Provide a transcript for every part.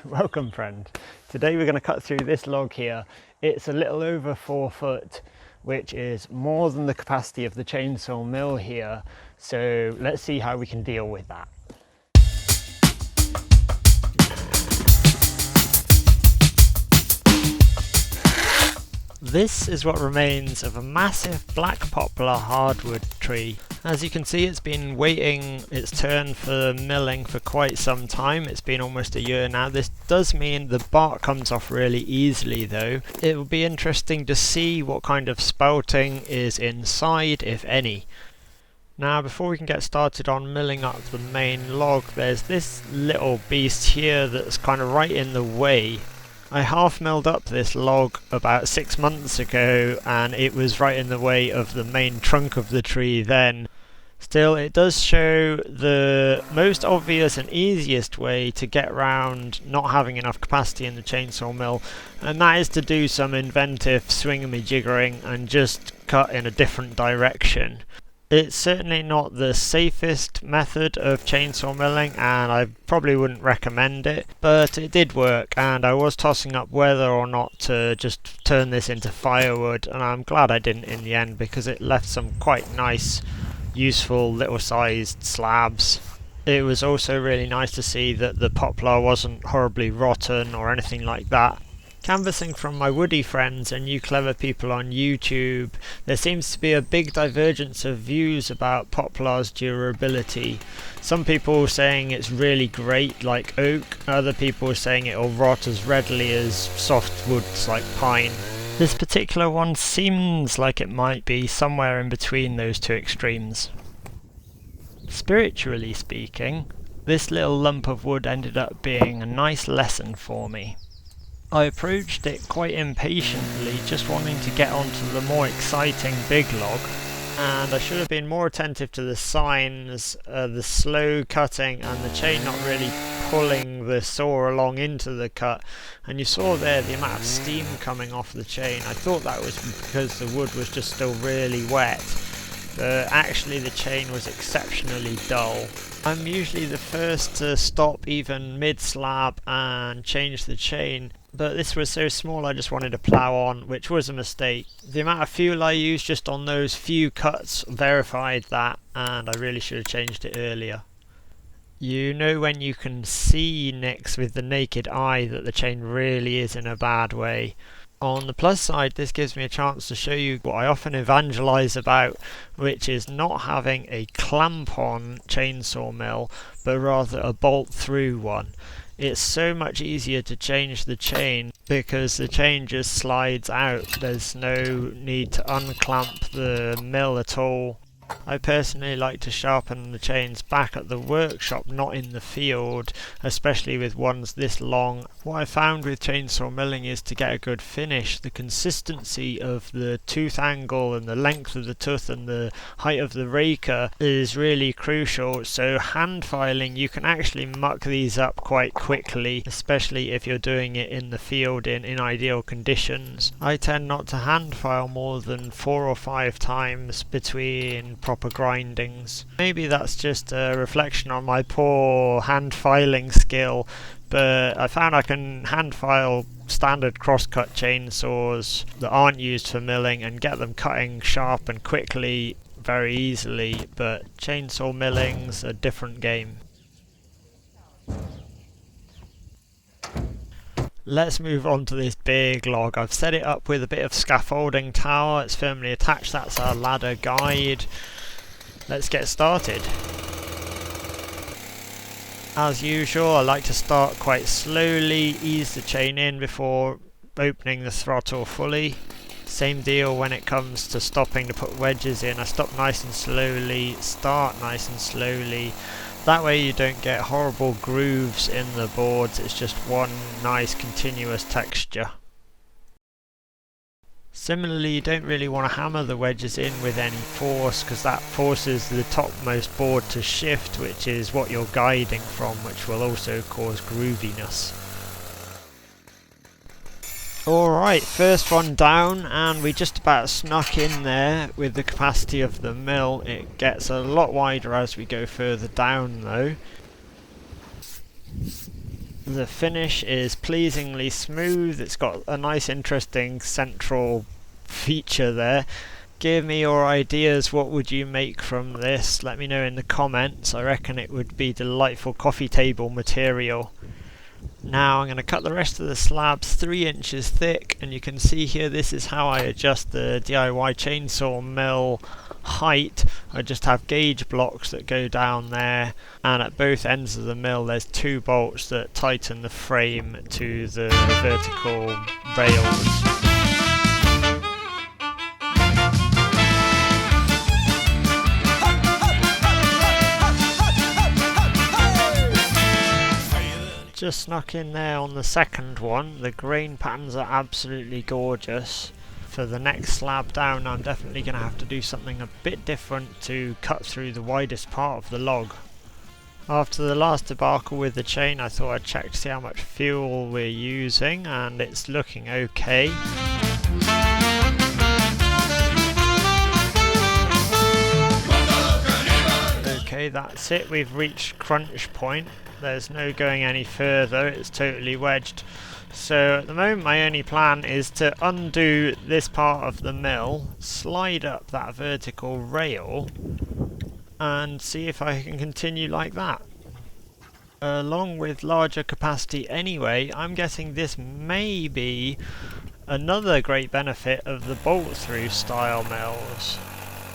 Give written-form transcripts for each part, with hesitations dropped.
Welcome friend. Today we're going to cut through this log here. It's a little over 4 foot, which is more than the capacity of the chainsaw mill here. So let's see how we can deal with that. This is what remains of a massive black poplar hardwood tree. As you can see, it's been waiting its turn for milling for quite some time. It's been almost a year now. This does mean the bark comes off really easily though. It will be interesting to see what kind of spouting is inside, if any. Now before we can get started on milling up the main log, there's this little beast here that's kind of right in the way. I half milled up this log about 6 months ago and it was right in the way of the main trunk of the tree then. Still, it does show the most obvious and easiest way to get around not having enough capacity in the chainsaw mill, and that is to do some inventive swingamy-jiggering and just cut in a different direction. It's certainly not the safest method of chainsaw milling and I probably wouldn't recommend it, but it did work and I was tossing up whether or not to just turn this into firewood, and I'm glad I didn't in the end because it left some quite nice, useful little sized slabs. It was also really nice to see that the poplar wasn't horribly rotten or anything like that. Canvassing from my woody friends and you clever people on YouTube, there seems to be a big divergence of views about poplar's durability. Some people saying it's really great like oak, other people saying it'll rot as readily as soft woods like pine. This particular one seems like it might be somewhere in between those two extremes. Spiritually speaking, this little lump of wood ended up being a nice lesson for me. I approached it quite impatiently, just wanting to get onto the more exciting big log, and I should have been more attentive to the signs, the slow cutting and the chain not really pulling the saw along into the cut, and you saw there the amount of steam coming off the chain. I thought that was because the wood was just still really wet, but actually the chain was exceptionally dull. I'm usually the first to stop even mid-slab and change the chain, but this was so small I just wanted to plough on, which was a mistake. The amount of fuel I used just on those few cuts verified that, and I really should have changed it earlier. You know when you can see nicks with the naked eye that the chain really is in a bad way. On the plus side, this gives me a chance to show you what I often evangelise about, which is not having a clamp-on chainsaw mill, but rather a bolt-through one. It's so much easier to change the chain because the chain just slides out. There's no need to unclamp the mill at all. I personally like to sharpen the chains back at the workshop, not in the field, especially with ones this long. What I found with chainsaw milling is to get a good finish, the consistency of the tooth angle and the length of the tooth and the height of the raker is really crucial. So hand filing, you can actually muck these up quite quickly, especially if you're doing it in the field in ideal conditions. I tend not to hand file more than 4 or 5 times between proper grindings. Maybe that's just a reflection on my poor hand filing skill, but I found I can hand file standard crosscut chainsaws that aren't used for milling and get them cutting sharp and quickly very easily, but chainsaw milling's a different game. Let's move on to this big log. I've set it up with a bit of scaffolding tower. It's firmly attached. That's our ladder guide. Let's get started. As usual, I like to start quite slowly, ease the chain in before opening the throttle fully. Same deal when it comes to stopping to put wedges in. I stop nice and slowly, start nice and slowly. That way you don't get horrible grooves in the boards, it's just one nice continuous texture. Similarly, you don't really want to hammer the wedges in with any force because that forces the topmost board to shift, which is what you're guiding from, which will also cause grooviness. Alright, first one down, and we just about snuck in there with the capacity of the mill. It gets a lot wider as we go further down though. The finish is pleasingly smooth. It's got a nice interesting central feature there. Give me your ideas. What would you make from this? Let me know in the comments. I reckon it would be delightful coffee table material. Now I'm going to cut the rest of the slabs 3 inches thick, and you can see here this is how I adjust the DIY chainsaw mill height. I just have gauge blocks that go down there, and at both ends of the mill there's 2 bolts that tighten the frame to the vertical rails. Just snuck in there on the second one. The grain patterns are absolutely gorgeous. For the next slab down, I'm definitely going to have to do something a bit different to cut through the widest part of the log. After the last debacle with the chain, I thought I'd check to see how much fuel we're using, and it's looking okay. Okay, that's it. We've reached crunch point. There's no going any further. It's totally wedged. So at the moment my only plan is to undo this part of the mill, slide up that vertical rail, and see if I can continue like that. Along with larger capacity anyway, I'm guessing this may be another great benefit of the bolt-through style mills.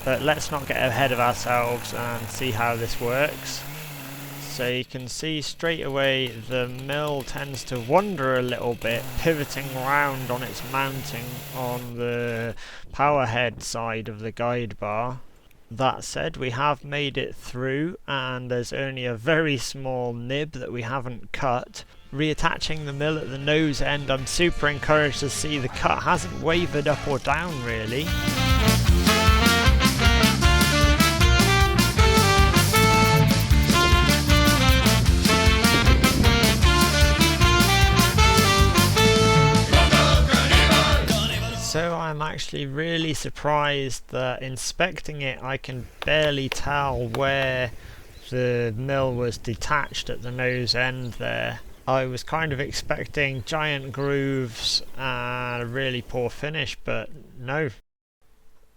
But let's not get ahead of ourselves and see how this works. So you can see straight away the mill tends to wander a little bit, pivoting round on its mounting on the power head side of the guide bar. That said, we have made it through, and there's only a very small nib that we haven't cut. Reattaching the mill at the nose end, I'm super encouraged to see the cut hasn't wavered up or down really. So I'm actually really surprised that inspecting it I can barely tell where the mill was detached at the nose end there. I was kind of expecting giant grooves and a really poor finish, but no.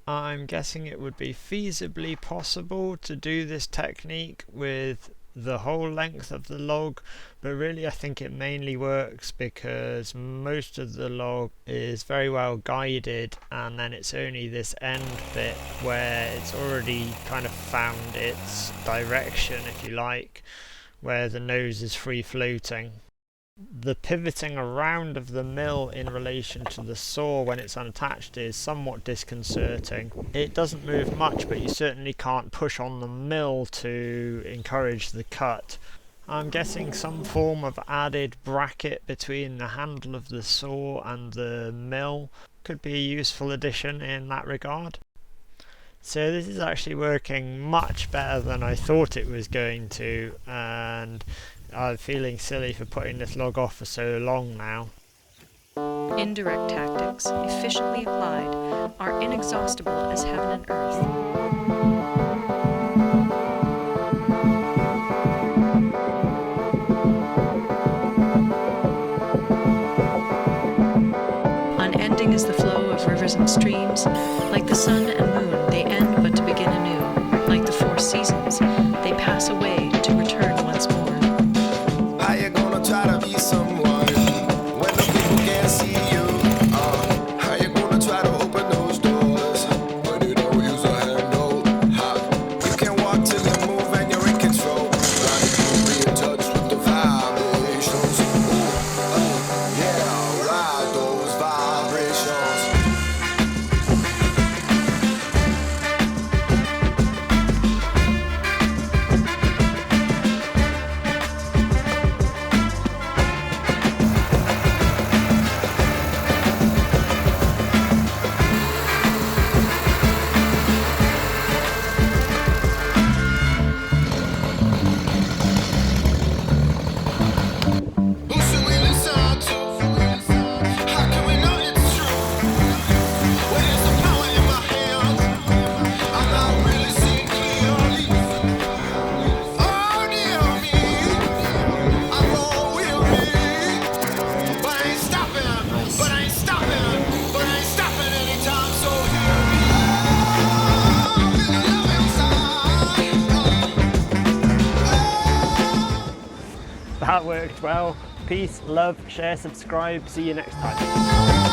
I'm guessing it would be feasibly possible to do this technique with the whole length of the log, but really I think it mainly works because most of the log is very well guided, and then it's only this end bit where it's already kind of found its direction, if you like, where the nose is free floating. The pivoting around of the mill in relation to the saw when it's unattached is somewhat disconcerting. It doesn't move much, but you certainly can't push on the mill to encourage the cut. I'm guessing some form of added bracket between the handle of the saw and the mill could be a useful addition in that regard. So this is actually working much better than I thought it was going to, and I'm feeling silly for putting this log off for so long now. Indirect tactics, efficiently applied, are inexhaustible as heaven and earth. Unending is the flow of rivers and streams. Like the sun and moon, they end but to begin anew. Like the 4 seasons, they pass away to return once more. How you gonna try to be someone when the people can't see you? How you gonna try to open those doors when you don't use a handle? You can walk till you move and you're in control. Like you be in touch with the vibrations. Yeah, ride those vibrations. That worked well. Peace, love, share, subscribe. See you next time.